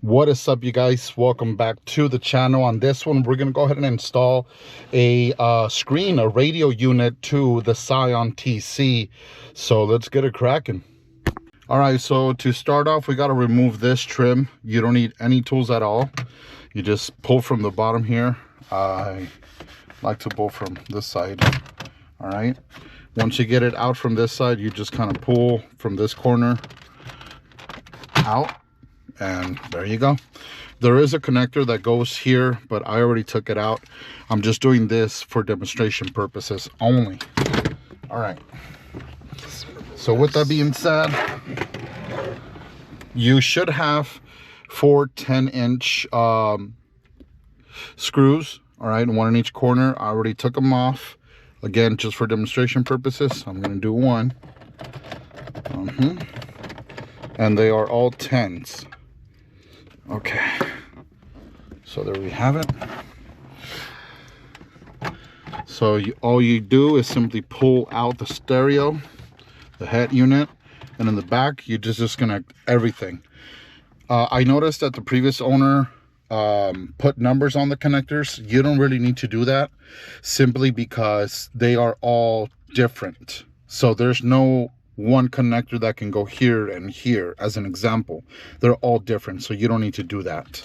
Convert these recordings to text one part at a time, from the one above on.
What is up, you guys? Welcome back to the channel. On this one, we're gonna go ahead and install a radio unit to the Scion TC. So let's get it cracking. All right, so to start off, we got to remove this trim. You don't need any tools at all. You just pull from the bottom here. I like to pull from this side. All right, once you get it out from this side, you just kind of pull from this corner out, and there you go. There is a connector that goes here, but I already took it out. I'm just doing this for demonstration purposes only. All right, so with that being said, you should have 4 10-inch screws, all right, one in each corner. I already took them off. Again, just for demonstration purposes, I'm going to do one. And they are all 10s. Okay, so there we have it. So all you do is simply pull out the stereo, the head unit, and in the back you just disconnect everything. I noticed that the previous owner put numbers on the connectors. You don't really need to do that, simply because they are all different. So there's no one connector that can go here and here, as an example. They're all different, so you don't need to do that.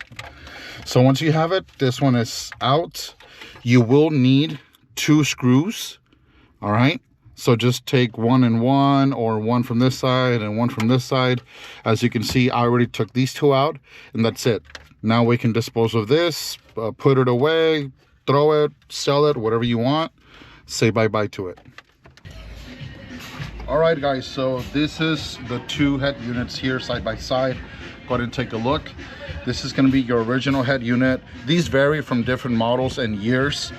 So once you have it, this one is out. You will need 2 screws, all right? So just take 1 and 1, or 1 from this side and 1 from this side. As you can see, I already took these 2 out, and that's it. Now we can dispose of this, put it away, throw it, sell it, whatever you want. Say bye-bye to it. All right, guys, so this is the 2 head units here side by side. Go ahead and take a look. This is going to be your original head unit. These vary from different models and years.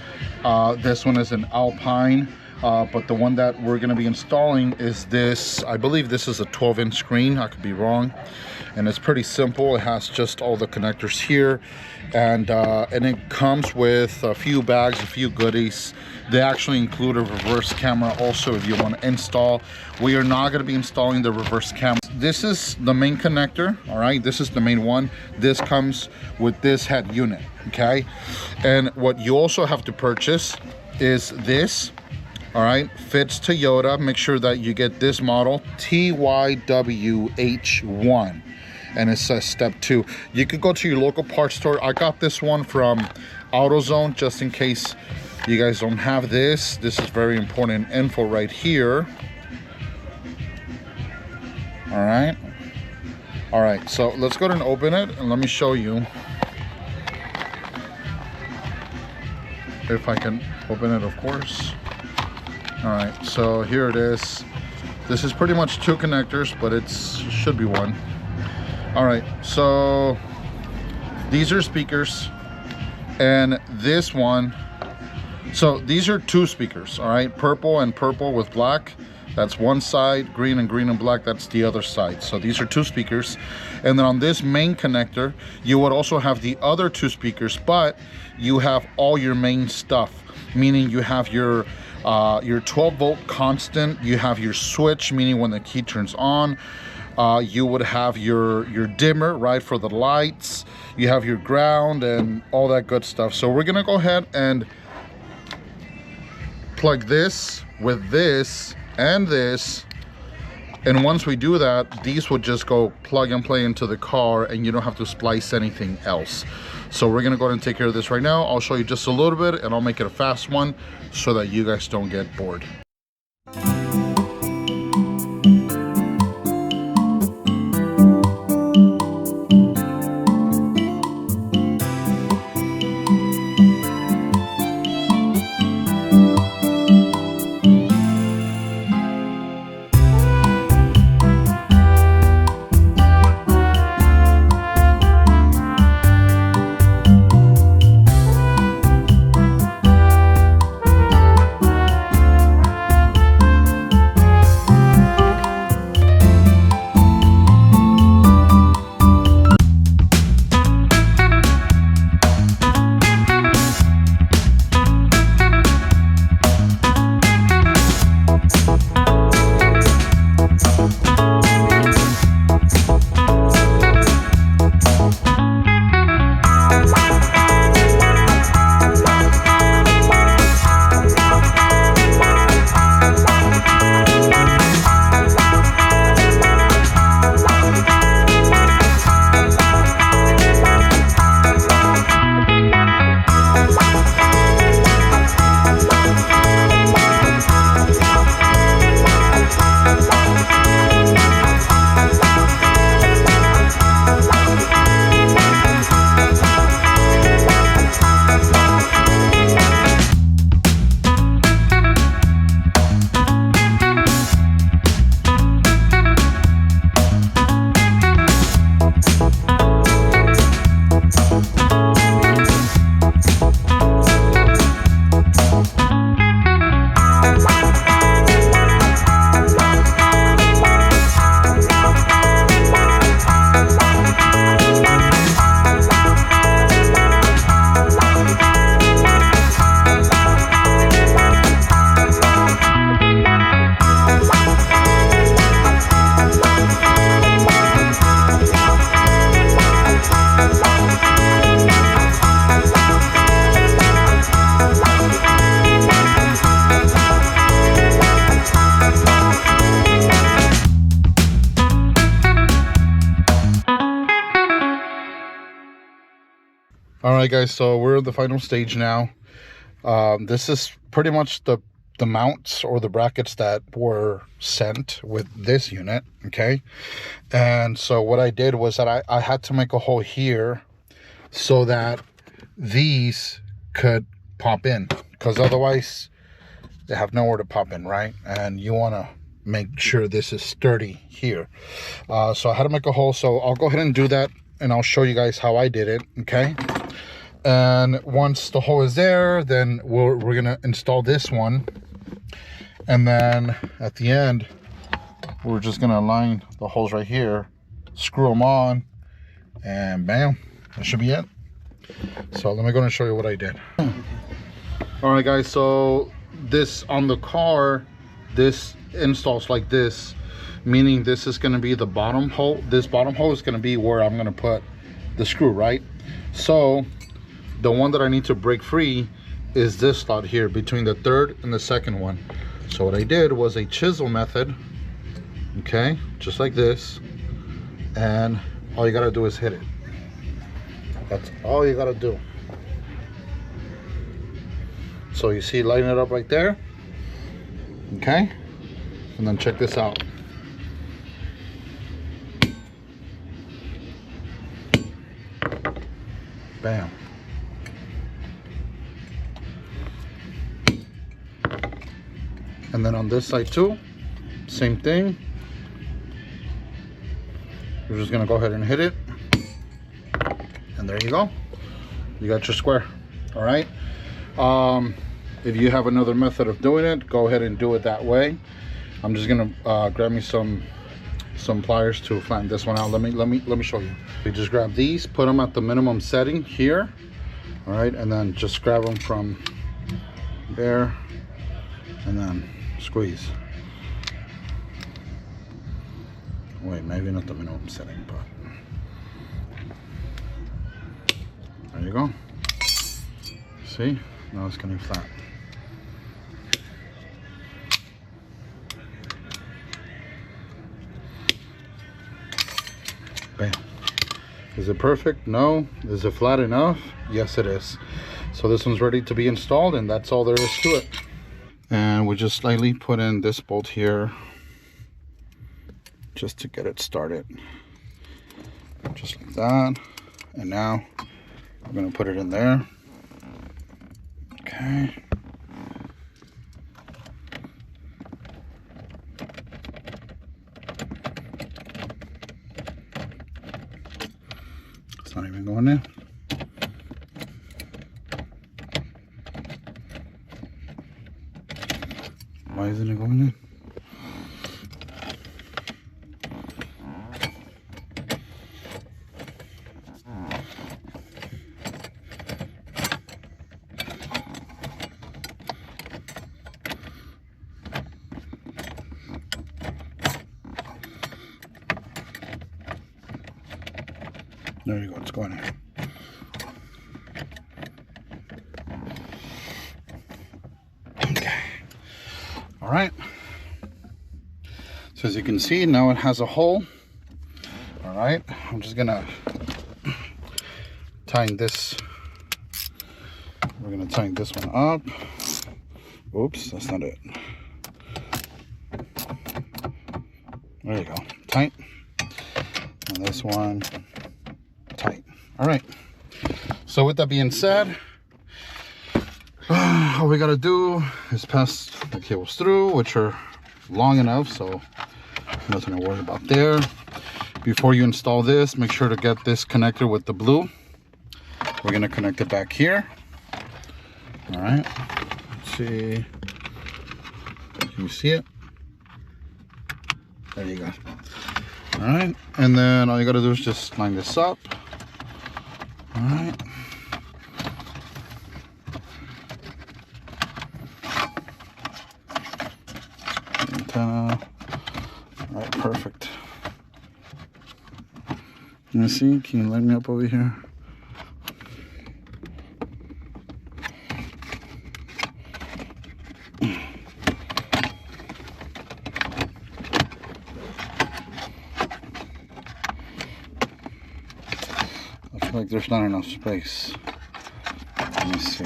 This one is an Alpine, but the one that we're going to be installing is this. I believe this is a 12-inch screen. I could be wrong. And it's pretty simple. It has just all the connectors here, and it comes with a few bags, a few goodies. They actually include a reverse camera also if you want to install. We are not going to be installing the reverse camera. This is the main connector, all right? This is the main one. This comes with this head unit, okay? And what you also have to purchase is this, all right? Fits Toyota. Make sure that you get this model, TYWH1. And it says step 2. You could go to your local parts store. I got this one from AutoZone, just in case you guys don't have this. This is very important info right here. All right, so let's go ahead and open it, and let me show you if I can open it, of course. All right, so here it is. This is pretty much 2 connectors, but it should be 1. All right, so these are speakers, and this one, so these are 2 speakers, all right? Purple and purple with black, that's one side. Green and green and black, that's the other side. So these are 2 speakers. And then on this main connector, you would also have the other 2 speakers, but you have all your main stuff, meaning you have your 12-volt constant, you have your switch, meaning when the key turns on. You would have your dimmer, right, for the lights. You have your ground and all that good stuff. So we're gonna go ahead and plug this with this and this, and once we do that, these would just go plug and play into the car, and you don't have to splice anything else. So we're gonna go ahead and take care of this right now. I'll show you just a little bit, and I'll make it a fast one so that you guys don't get bored. All right, guys, so we're at the final stage now. This is pretty much the mounts or the brackets that were sent with this unit, okay? And so what I did was that I had to make a hole here so that these could pop in, because otherwise they have nowhere to pop in, right? And you want to make sure this is sturdy here. So I had to make a hole, so I'll go ahead and do that, and I'll show you guys how I did it, okay? And once the hole is there, then we're gonna install this one, and then at the end we're just gonna align the holes right here, screw them on, and bam, that should be it. So let me go and show you what I did. All right, guys, so this on the car, this installs like this, meaning this is going to be the bottom hole. This bottom hole is going to be where I'm going to put the screw, right? So the one that I need to break free is this slot here between the third and the second one. So what I did was a chisel method, okay, just like this, and all you got to do is hit it. That's all you got to do. So you see, lighten it up right there, okay? And then check this out. Bam. And then on this side too, same thing. You're just gonna go ahead and hit it, and there you go. You got your square. All right. If you have another method of doing it, go ahead and do it that way. I'm just gonna grab me some pliers to flatten this one out. Let me show you. You just grab these, put them at the minimum setting here, all right, and then just grab them from there, and then squeeze. Wait, maybe not the minimum setting, but there you go. See, now it's getting flat. Bam. Is it perfect? No. Is it flat enough? Yes, it is. So this one's ready to be installed, and that's all there is to it. And we just slightly put in this bolt here just to get it started. Just like that. And now we're going to put it in there. Okay. It's not even going in. Why isn't it going in? There you go, it's going in. Okay. All right. So as you can see, now it has a hole. All right. I'm just gonna tighten this. We're gonna tighten this one up. Oops, that's not it. There you go. Tight. And this one tight. All right. So with that being said, all we gotta do is pass the cables through, which are long enough, so nothing to worry about there. Before you install this, make sure to get this connected with the blue. We're gonna connect it back here. All right. Let's see. Can you see it? There you go. All right. And then all you gotta do is just line this up. All right. Antenna. All right, perfect. You see? Can you light me up over here? feel like there's not enough space. Let me see.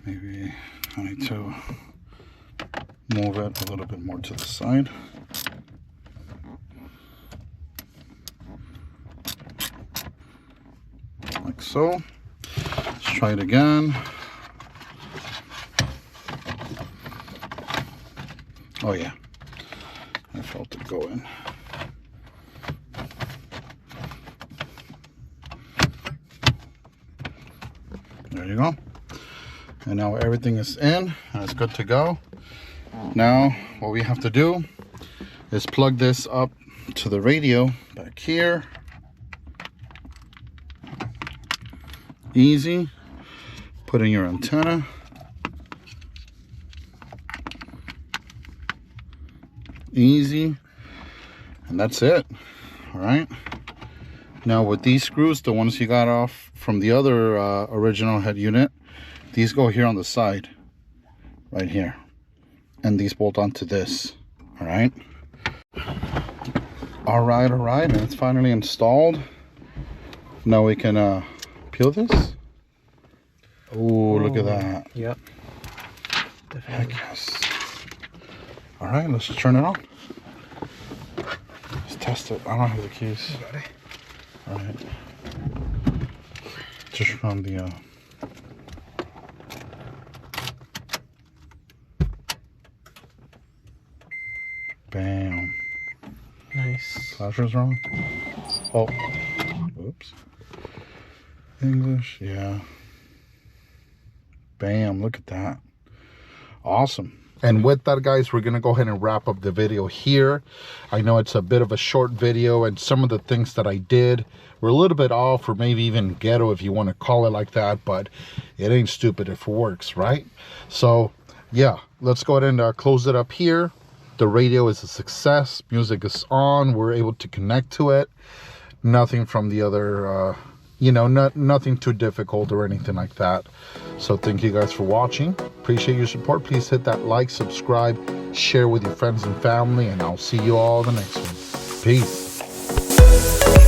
Maybe I need to move it a little bit more to the side. Like so. Let's try it again. Oh yeah, I felt it go in. There you go. And now everything is in and it's good to go. Now what we have to do is plug this up to the radio back here. Easy. Put in your antenna. Easy. And that's it. All right. Now with these screws, the ones you got off from the other original head unit, these go here on the side, right here, and these bolt onto this. All right. All right, and it's finally installed. Now we can peel this. Oh, look at that. Yep. Heck yes. All right, let's turn it on. Let's test it. I don't have the keys. All right. Just run the bam. Nice. Flashers wrong. Oh, oops. English, yeah. Bam, look at that. Awesome. And with that, guys, we're gonna go ahead and wrap up the video here. I know it's a bit of a short video, and some of the things that I did were a little bit off, or maybe even ghetto if you want to call it like that, but it ain't stupid if it works, right? So yeah, let's go ahead and close it up here. The radio is a success. Music is on. We're able to connect to it. Nothing from the other you know, nothing too difficult or anything like that. So thank you guys for watching. Appreciate your support. Please hit that like, subscribe, share with your friends and family, and I'll see you all in the next one. Peace.